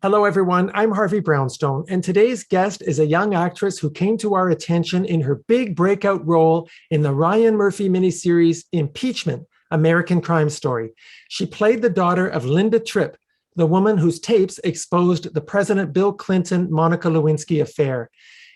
Hello, everyone. I'm Harvey Brownstone, and today's guest is a young actress who came to our attention in her big breakout role in the Ryan Murphy miniseries Impeachment, American Crime Story. She played the daughter of Linda Tripp, the woman whose tapes exposed the President Bill Clinton Monica Lewinsky affair.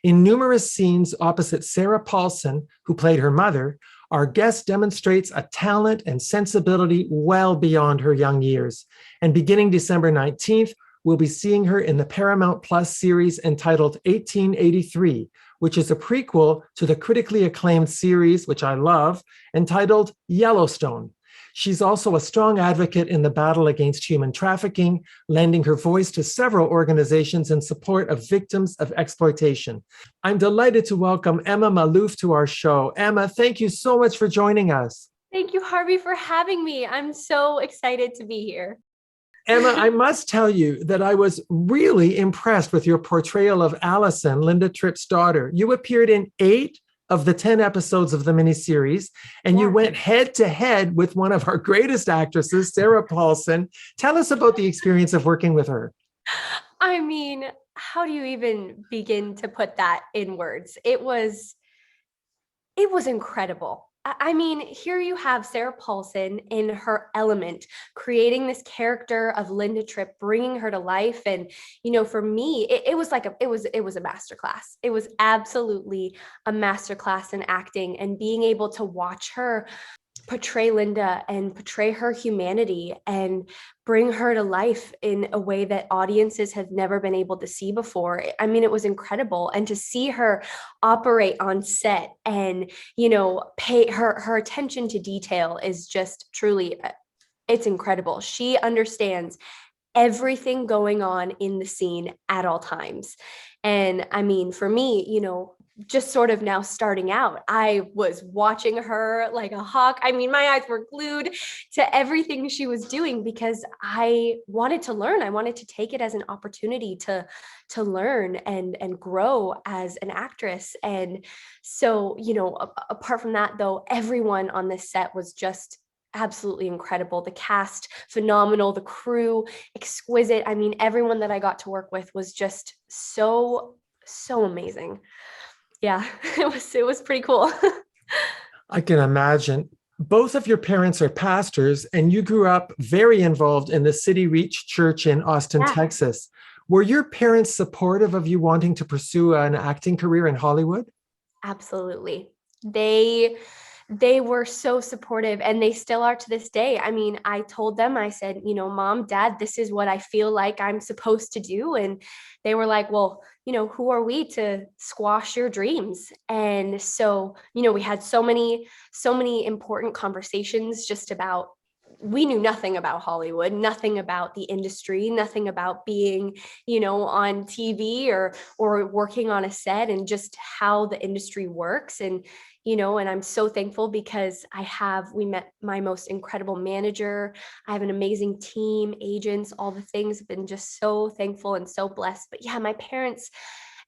In numerous scenes opposite Sarah Paulson, who played her mother, our guest demonstrates a talent and sensibility well beyond her young years. And beginning December 19th, we'll be seeing her in the Paramount Plus series entitled 1883, which is a prequel to the critically acclaimed series, which I love, entitled Yellowstone. She's also a strong advocate in the battle against human trafficking, lending her voice to several organizations in support of victims of exploitation. I'm delighted to welcome Emma Malouff to our show. Emma, thank you so much for joining us. Thank you, Harvey, for having me. I'm so excited to be here. Emma, I must tell you that I was really impressed with your portrayal of Allison, Linda Tripp's daughter. You appeared in 8 of the 10 episodes of the miniseries, and you went head to head with one of our greatest actresses, Sarah Paulson. Tell us about the experience of working with her. I mean, how do you even begin to put that in words? It was incredible. I mean, here you have Sarah Paulson in her element, creating this character of Linda Tripp, bringing her to life. And, for me, it was like it was a masterclass. It was absolutely a masterclass in acting, and being able to watch her portray Linda and portray her humanity and bring her to life in a way that audiences have never been able to see before. I mean, it was incredible. And to see her operate on set and, pay her attention to detail is just truly, it's incredible. She understands everything going on in the scene at all times. And I mean, for me, just sort of now starting out, I was watching her like a hawk. I mean, my eyes were glued to everything she was doing because I wanted to learn. I wanted to take it as an opportunity to learn and grow as an actress. And so, apart from that, though, everyone on this set was just absolutely incredible. The cast, phenomenal. The crew, exquisite. I mean, everyone that I got to work with was just so amazing. Yeah, it was pretty cool. I can imagine. Both of your parents are pastors, and you grew up very involved in the City Reach Church in Austin, Texas. Were your parents supportive of you wanting to pursue an acting career in Hollywood? Absolutely. They were so supportive, and they still are to this day. I mean, I told them, I said, Mom, Dad, this is what I feel like I'm supposed to do. And they were like, well, who are we to squash your dreams? And so, we had so many important conversations just about, we knew nothing about Hollywood, nothing about the industry, nothing about being, on TV or working on a set, and just how the industry works. And and I'm so thankful because we met my most incredible manager. I have an amazing team, agents, all the things. I've been just so thankful and so blessed. But yeah, my parents,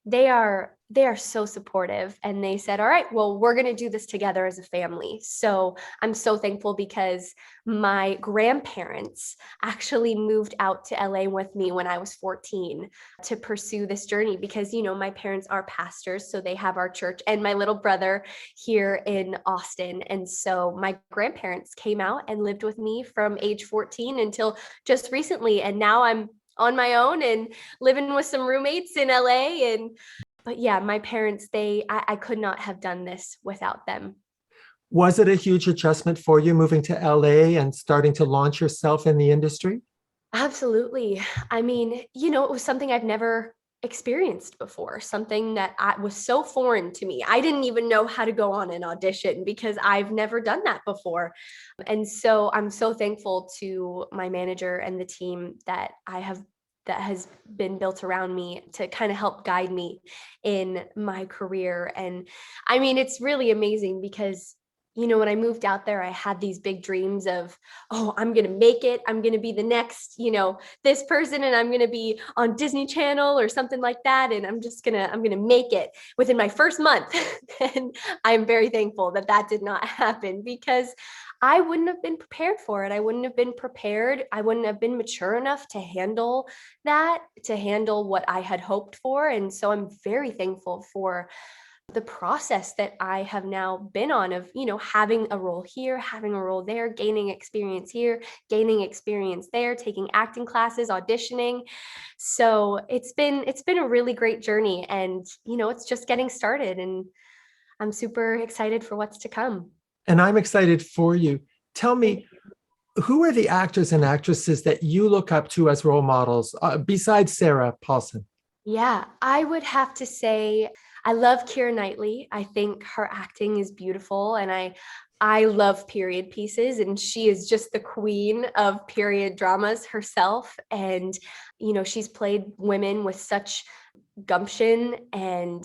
they are so supportive, and they said, all right, well, we're going to do this together as a family. So I'm so thankful because my grandparents actually moved out to LA with me when I was 14 to pursue this journey because, my parents are pastors, so they have our church, and my little brother here in Austin. And so my grandparents came out and lived with me from age 14 until just recently. And now I'm on my own and living with some roommates in LA. But yeah, my parents, I could not have done this without them. Was it a huge adjustment for you moving to LA and starting to launch yourself in the industry? Absolutely. I mean, it was something I've never experienced before, something that was so foreign to me. I didn't even know how to go on an audition because I've never done that before. And so I'm so thankful to my manager and the team that has been built around me to kind of help guide me in my career. And I mean, it's really amazing because when I moved out there, I had these big dreams of, oh, I'm going to make it. I'm going to be the next, this person, and I'm going to be on Disney Channel or something like that. And I'm going to make it within my first month. And I'm very thankful that did not happen because I wouldn't have been prepared for it. I wouldn't have been prepared. I wouldn't have been mature enough to handle that, to handle what I had hoped for. And so I'm very thankful for the process that I have now been on of, having a role here, having a role there, gaining experience here, gaining experience there, taking acting classes, auditioning. So it's been a really great journey, and it's just getting started, and I'm super excited for what's to come. And I'm excited for you. Tell Thank me, you. who are the actors and actresses that you look up to as role models besides Sarah Paulson? Yeah, I would have to say I love Keira Knightley. I think her acting is beautiful, and I love period pieces, and she is just the queen of period dramas herself. And she's played women with such gumption, and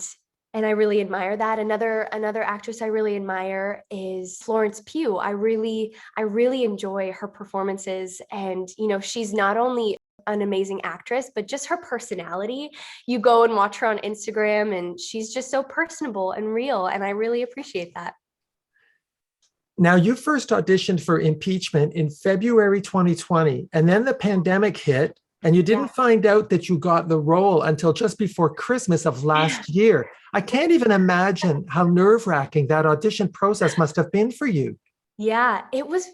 I really admire that. Another actress I really admire is Florence Pugh. I really enjoy her performances, and she's not only an amazing actress, but just her personality. You go and watch her on Instagram, and she's just so personable and real, and I really appreciate that. Now, you first auditioned for Impeachment in February 2020, and then the pandemic hit, and you Yeah. didn't find out that you got the role until just before Christmas of last year. I can't even imagine how nerve-wracking that audition process must have been for you. Yeah, it was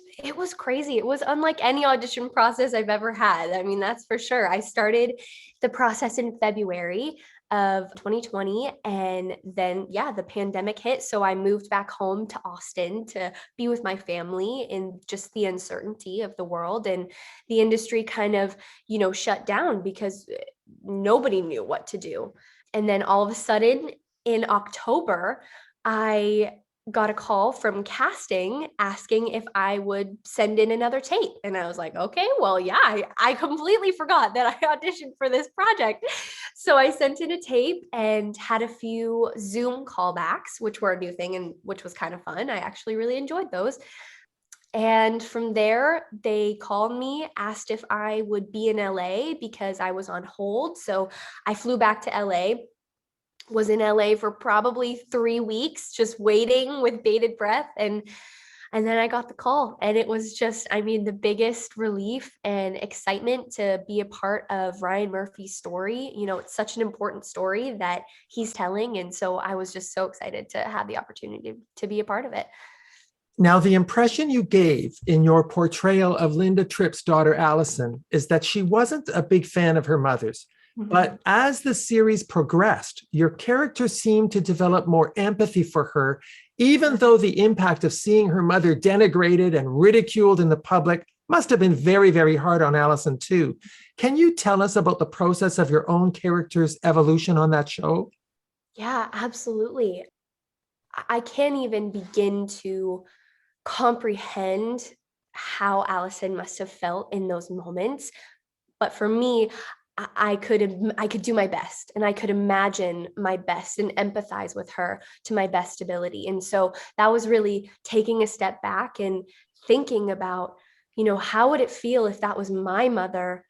crazy. It was unlike any audition process I've ever had. I mean, that's for sure. I started the process in February of 2020, and then yeah, the pandemic hit, so I moved back home to Austin to be with my family in just the uncertainty of the world, and the industry kind of, shut down because nobody knew what to do. And then all of a sudden in October, I got a call from casting asking if I would send in another tape. And I was like, okay, well, yeah, I completely forgot that I auditioned for this project. So I sent in a tape and had a few Zoom callbacks, which were a new thing and which was kind of fun. I actually really enjoyed those. And from there, they called me, asked if I would be in LA because I was on hold. So I flew back to LA, was in LA for probably 3 weeks, just waiting with bated breath. And then I got the call, and it was just, I mean, the biggest relief and excitement to be a part of Ryan Murphy's story. It's such an important story that he's telling. And so I was just so excited to have the opportunity to be a part of it. Now, the impression you gave in your portrayal of Linda Tripp's daughter, Allison, is that she wasn't a big fan of her mother's. Mhm. But as the series progressed, your character seemed to develop more empathy for her, even though the impact of seeing her mother denigrated and ridiculed in the public must have been very, very hard on Allison, too. Can you tell us about the process of your own character's evolution on that show? Yeah, absolutely. I can't even begin to comprehend how Allison must have felt in those moments. But for me, I could do my best, and I could imagine my best and empathize with her to my best ability. And so that was really taking a step back and thinking about, how would it feel if that was my mother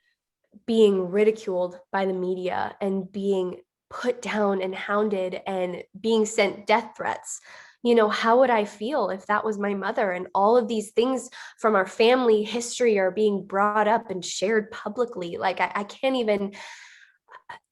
being ridiculed by the media and being put down and hounded and being sent death threats. How would I feel if that was my mother, and all of these things from our family history are being brought up and shared publicly? Like I can't even,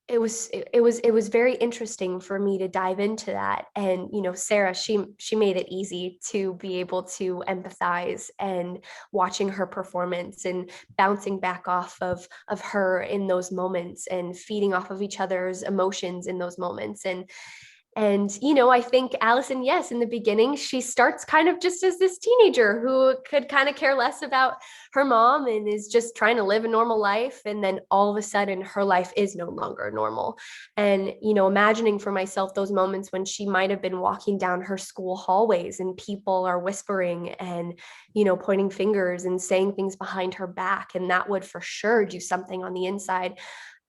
it was very interesting for me to dive into that. And Sarah, she made it easy to be able to empathize, and watching her performance and bouncing back off of her in those moments, and feeding off of each other's emotions in those moments. And I think Allison, yes, in the beginning, she starts kind of just as this teenager who could kind of care less about her mom and is just trying to live a normal life. And then all of a sudden, her life is no longer normal. And imagining for myself those moments when she might have been walking down her school hallways and people are whispering and pointing fingers and saying things behind her back, and that would for sure do something on the inside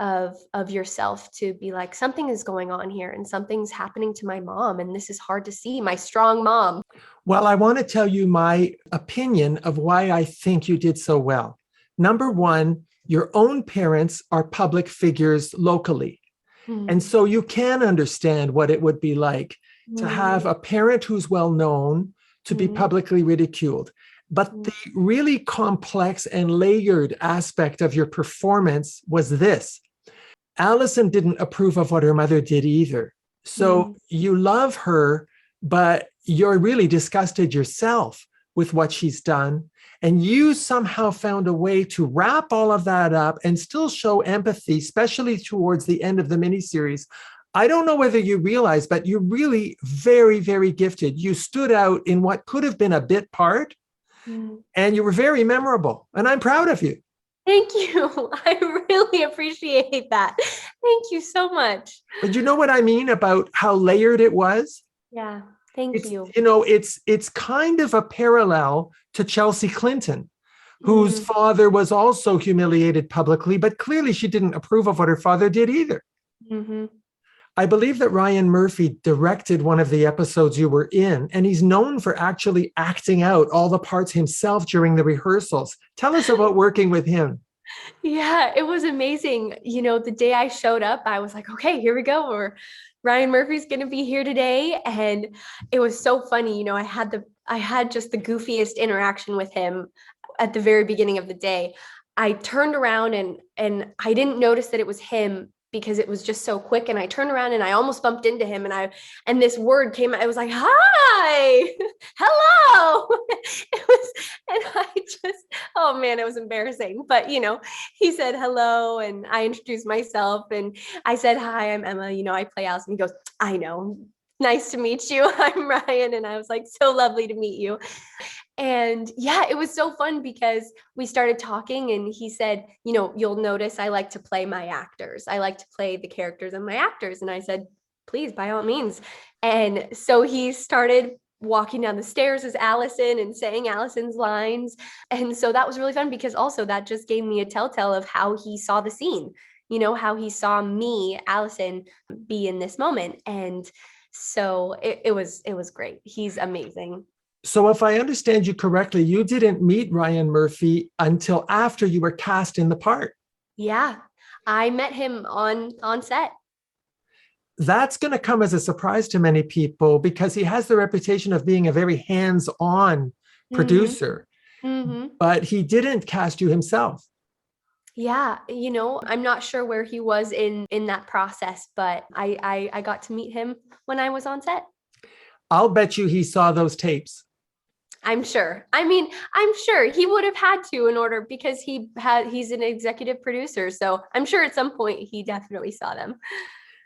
of yourself, to be like, something is going on here, and something's happening to my mom, and this is hard to see, my strong mom. Well, I want to tell you my opinion of why I think you did so well. Number one, your own parents are public figures locally. And Mm, so you can understand what it would be like to mm, have a parent who's well known to be mm, publicly ridiculed. But the really complex and layered aspect of your performance was this. Allison didn't approve of what her mother did either. So you love her, but you're really disgusted yourself with what she's done. And you somehow found a way to wrap all of that up and still show empathy, especially towards the end of the miniseries. I don't know whether you realize, but you're really very, very gifted. You stood out in what could have been a bit part, and you were very memorable. And I'm proud of you. Thank you. I really appreciate that. Thank you so much. But you know what I mean about how layered it was? Yeah, thank you. You know, it's kind of a parallel to Chelsea Clinton, whose father was also humiliated publicly, but clearly she didn't approve of what her father did either. I believe that Ryan Murphy directed one of the episodes you were in, and he's known for actually acting out all the parts himself during the rehearsals. Tell us about working with him. Yeah, it was amazing. You know, the day I showed up, I was like, okay, here we go. Ryan Murphy's going to be here today. And it was so funny. You know, I had just the goofiest interaction with him at the very beginning of the day. I turned around and I didn't notice that it was him because it was just so quick. And I turned around and I almost bumped into him, and this word came out. I was like, hi, hello. And I just, oh man, it was embarrassing. But, you know, he said hello and I introduced myself and I said, hi, I'm Emma. You know, I play Allison. He goes, I know. Nice to meet you. I'm Ryan. And I was like, so lovely to meet you. And yeah, it was so fun because we started talking and he said, you know, you'll notice I like to play my actors. I like to play the characters of my actors. And I said, please, by all means. And so he started walking down the stairs as Allison and saying Allison's lines. And so that was really fun because also that just gave me a telltale of how he saw the scene, you know, how he saw me, Allison, be in this moment. And so it was great. He's amazing. So if I understand you correctly, you didn't meet Ryan Murphy until after you were cast in the part. Yeah, I met him on set. That's going to come as a surprise to many people because he has the reputation of being a very hands-on producer, but he didn't cast you himself. Yeah, you know, I'm not sure where he was in that process, but I got to meet him when I was on set. I'll bet you he saw those tapes. I'm sure. I mean, I'm sure he would have had to in order because he's an executive producer. So I'm sure at some point he definitely saw them.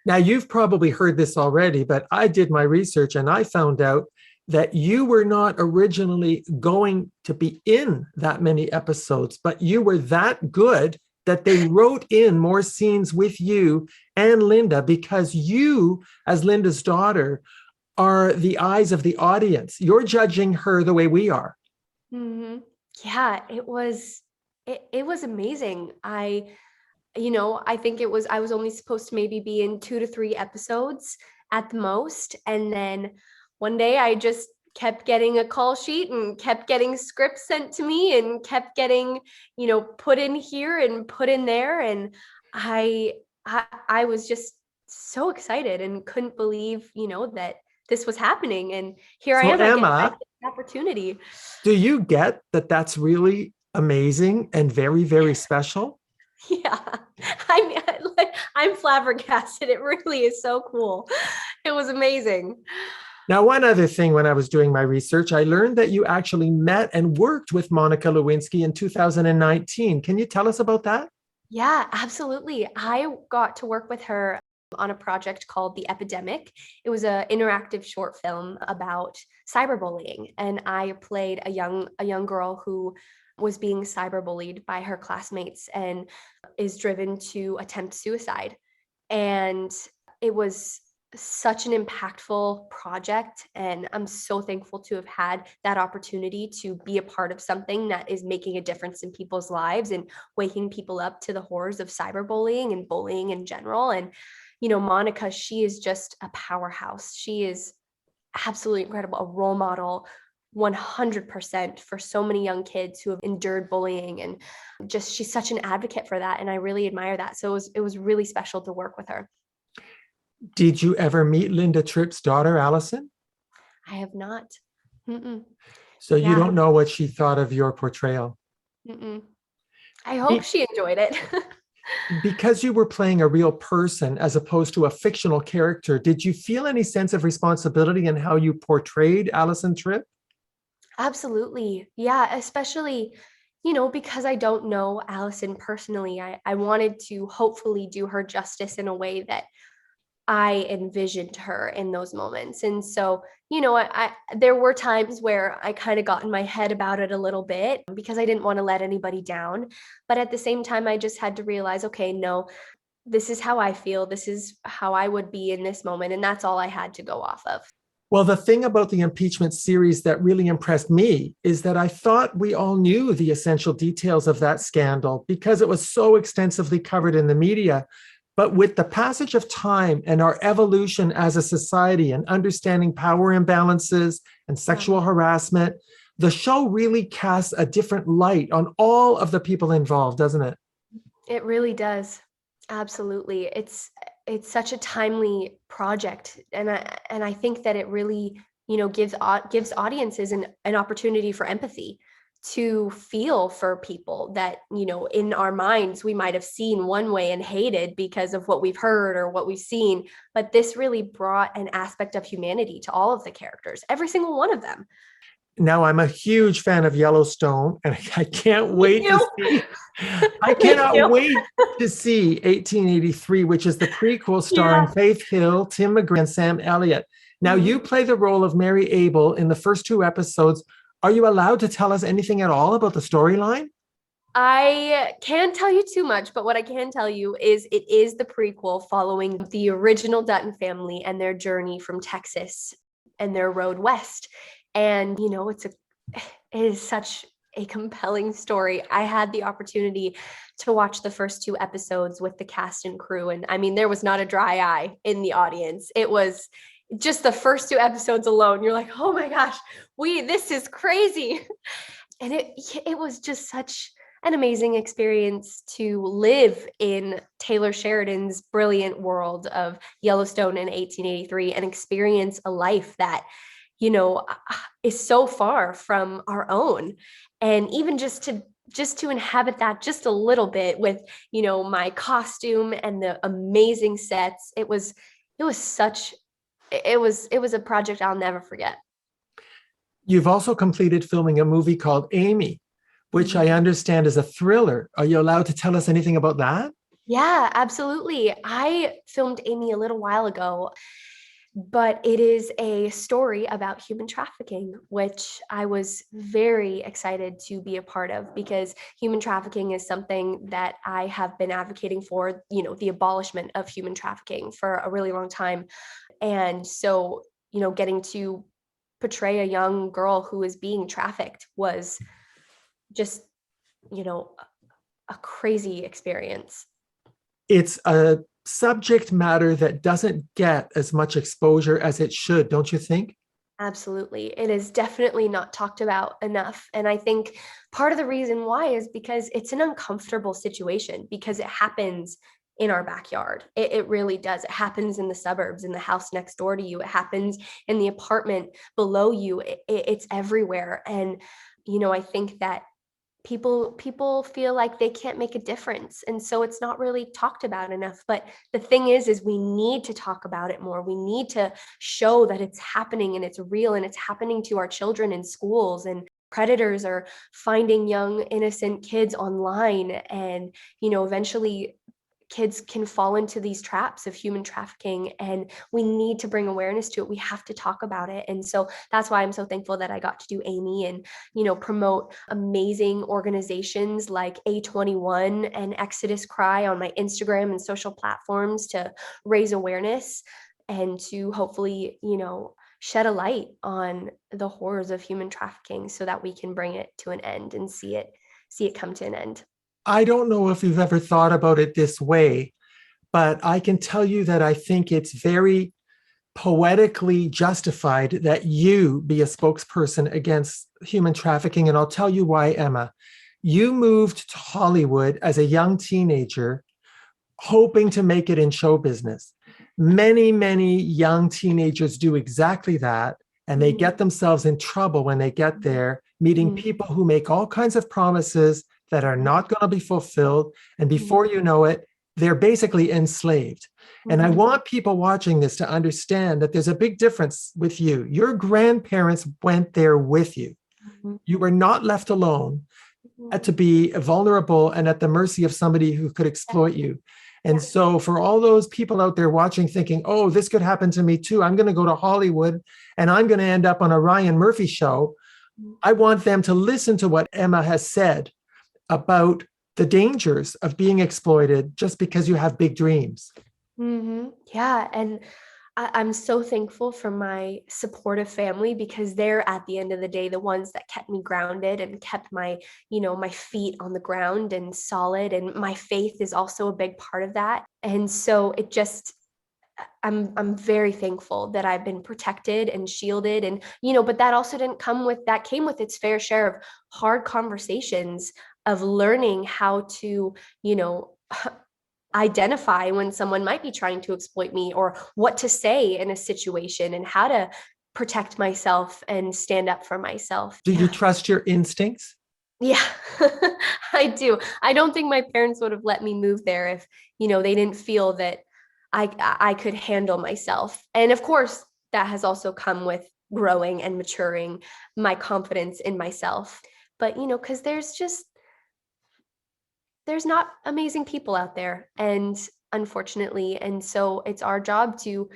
Now, you've probably heard this already, but I did my research and I found out that you were not originally going to be in that many episodes, but you were that good that they wrote in more scenes with you and Linda because you, as Linda's daughter, are the eyes of the audience. You're judging her the way we are. Yeah, it was amazing. I think I was only supposed to maybe be in 2 to 3 episodes at the most. And then one day I just kept getting a call sheet and kept getting scripts sent to me and kept getting, you know, put in here and put in there. And I was just so excited and couldn't believe, you know, that this was happening. And here I am, Emma, I get the opportunity. Do you get that that's really amazing and very, very special? Yeah, I mean, I'm flabbergasted. It really is so cool. It was amazing. Now, one other thing, when I was doing my research, I learned that you actually met and worked with Monica Lewinsky in 2019. Can you tell us about that? Yeah, absolutely. I got to work with her on a project called The Epidemic. It was an interactive short film about cyberbullying, and I played a young girl who was being cyberbullied by her classmates and is driven to attempt suicide. And it was such an impactful project, and I'm so thankful to have had that opportunity to be a part of something that is making a difference in people's lives and waking people up to the horrors of cyberbullying and bullying in general. And you know, Monica, she is just a powerhouse. She is absolutely incredible, a role model 100% for so many young kids who have endured bullying, and just she's such an advocate for that, and I really admire that. So it was really special to work with her. Did you ever meet Linda Tripp's daughter, Allison? I have not. Mm-mm. So you Yeah. don't know what she thought of your portrayal. Mm-mm. I hope she enjoyed it. Because you were playing a real person as opposed to a fictional character, did you feel any sense of responsibility in how you portrayed Alison Tripp? Absolutely. Yeah, especially, because I don't know Allison personally, I wanted to hopefully do her justice in a way that I envisioned her in those moments. And so, there were times where I kind of got in my head about it a little bit because I didn't want to let anybody down. But at the same time, I just had to realize, okay, no, this is how I feel. This is how I would be in this moment. And that's all I had to go off of. Well, the thing about the impeachment series that really impressed me is that I thought we all knew the essential details of that scandal because it was so extensively covered in the media. But with the passage of time and our evolution as a society and understanding power imbalances and Yeah. sexual harassment, the show really casts a different light on all of the people involved, doesn't it? It really does. Absolutely. It's such a timely project, and I think that it really, gives audiences an opportunity for empathy to feel for people that, in our minds we might have seen one way and hated because of what we've heard or what we've seen, but this really brought an aspect of humanity to all of the characters, every single one of them. Now I'm a huge fan of Yellowstone, and I can't Me wait to too. see. I Me cannot too. wait to see 1883, which is the prequel starring Yeah. Faith Hill, Tim McGraw, and Sam Elliott. Now Mhm. you play the role of Mary Abel in the first two episodes. Are you allowed to tell us anything at all about the storyline? I can't tell you too much, but what I can tell you is it is the prequel following the original Dutton family and their journey from Texas and their road west. And it is such a compelling story. I had the opportunity to watch the first two episodes with the cast and crew, and I mean there was not a dry eye in the audience. It was just the first two episodes alone. You're like, "Oh my gosh, this is crazy." And it was just such an amazing experience to live in Taylor Sheridan's brilliant world of Yellowstone in 1883 and experience a life that, is so far from our own. And even just to inhabit that just a little bit with, my costume and the amazing sets, it was a project I'll never forget. You've also completed filming a movie called Amy, which I Mhm. understand is a thriller. Are you allowed to tell us anything about that? Yeah, absolutely. I filmed Amy a little while ago, but it is a story about human trafficking, which I was very excited to be a part of because human trafficking is something that I have been advocating for, the abolishment of human trafficking for a really long time. And so, getting to portray a young girl who is being trafficked was just, you know, a crazy experience. It's a subject matter that doesn't get as much exposure as it should, don't you think? Absolutely. It is definitely not talked about enough. And I think part of the reason why is because it's an uncomfortable situation because it happens in our backyard. It really does. It happens in the suburbs, in the house next door to you. It happens in the apartment below you. It's everywhere. And, I think that people feel like they can't make a difference, and so it's not really talked about enough. But the thing is we need to talk about it more. We need to show that it's happening and it's real and it's happening to our children in schools, and predators are finding young innocent kids online, and eventually kids can fall into these traps of human trafficking, and we need to bring awareness to it. We have to talk about it. And so that's why I'm so thankful that I got to do Amy and promote amazing organizations like A21 and Exodus Cry on my Instagram and social platforms to raise awareness and to hopefully shed a light on the horrors of human trafficking so that we can bring it to an end and see it come to an end. I don't know if you've ever thought about it this way, but I can tell you that I think it's very poetically justified that you be a spokesperson against human trafficking. And I'll tell you why, Emma. You moved to Hollywood as a young teenager, hoping to make it in show business. Many, many young teenagers do exactly that. and they get themselves in trouble when they get there, meeting people who make all kinds of promises that are not going to be fulfilled. And before you know it, they're basically enslaved. And I want people watching this to understand that there's a big difference with you. Your grandparents went there with you. You were not left alone to be vulnerable and at the mercy of somebody who could exploit you. And so for all those people out there watching, thinking, oh, this could happen to me too, I'm going to go to Hollywood and I'm going to end up on a Ryan Murphy show, I want them to listen to what Emma has said about the dangers of being exploited just because you have big dreams. Yeah. And I'm so thankful for my supportive family, because they're, at the end of the day, the ones that kept me grounded and kept my, my feet on the ground and solid. And my faith is also a big part of that. And so it just, I'm very thankful that I've been protected and shielded, and, but that also came with its fair share of hard conversations, of learning how to, identify when someone might be trying to exploit me, or what to say in a situation, and how to protect myself and stand up for myself. Do you trust your instincts? Yeah, I do. I don't think my parents would have let me move there if, they didn't feel that I could handle myself. And of course, that has also come with growing and maturing my confidence in myself. But, because there's not amazing people out there, and unfortunately, and so it's our job to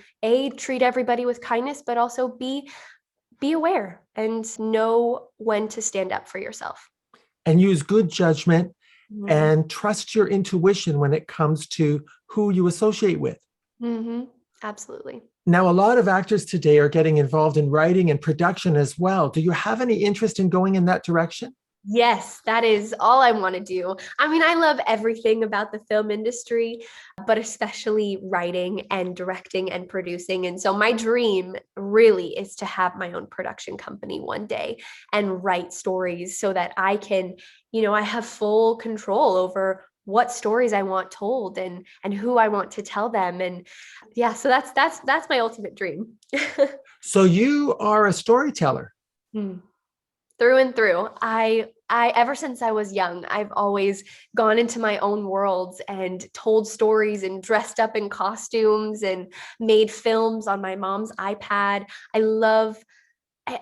treat everybody with kindness, but also be aware and know when to stand up for yourself. And use good judgment and trust your intuition when it comes to who you associate with. Absolutely. Now, a lot of actors today are getting involved in writing and production as well. Do you have any interest in going in that direction? Yes, that is all I want to do. I mean, I love everything about the film industry, but especially writing and directing and producing. And so my dream really is to have my own production company one day and write stories so that I can, I have full control over what stories I want told and who I want to tell them. And yeah, so that's my ultimate dream. So you are a storyteller. Through and through. I ever since I was young, I've always gone into my own worlds and told stories and dressed up in costumes and made films on my mom's iPad. I love,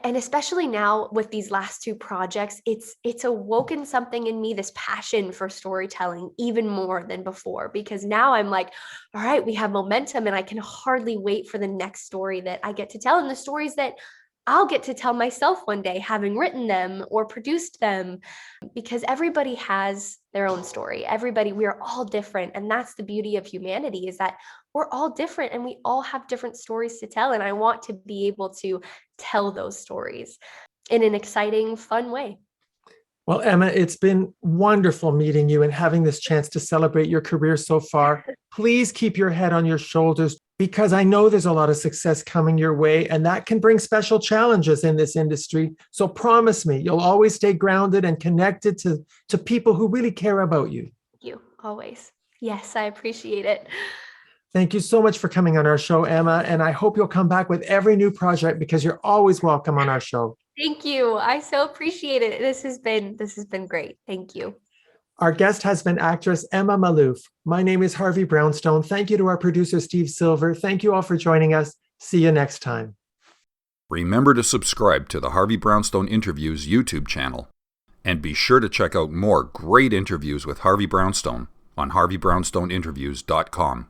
and especially now with these last two projects, it's awoken something in me, this passion for storytelling, even more than before, because now I'm like, all right, we have momentum, and I can hardly wait for the next story that I get to tell, and the stories that I'll get to tell myself one day, having written them or produced them, because everybody has their own story. We are all different. And that's the beauty of humanity, is that we're all different and we all have different stories to tell. And I want to be able to tell those stories in an exciting, fun way. Well, Emma, it's been wonderful meeting you and having this chance to celebrate your career so far. Please keep your head on your shoulders, because I know there's a lot of success coming your way, and that can bring special challenges in this industry. So promise me you'll always stay grounded and connected to people who really care about you. Thank you. Always. Yes, I appreciate it. Thank you so much for coming on our show, Emma. And I hope you'll come back with every new project, because you're always welcome on our show. Thank you. I so appreciate it. This has been great. Thank you. Our guest has been actress Emma Malouff. My name is Harvey Brownstone. Thank you to our producer, Steve Silver. Thank you all for joining us. See you next time. Remember to subscribe to the Harvey Brownstone Interviews YouTube channel. And be sure to check out more great interviews with Harvey Brownstone on harveybrownstoneinterviews.com.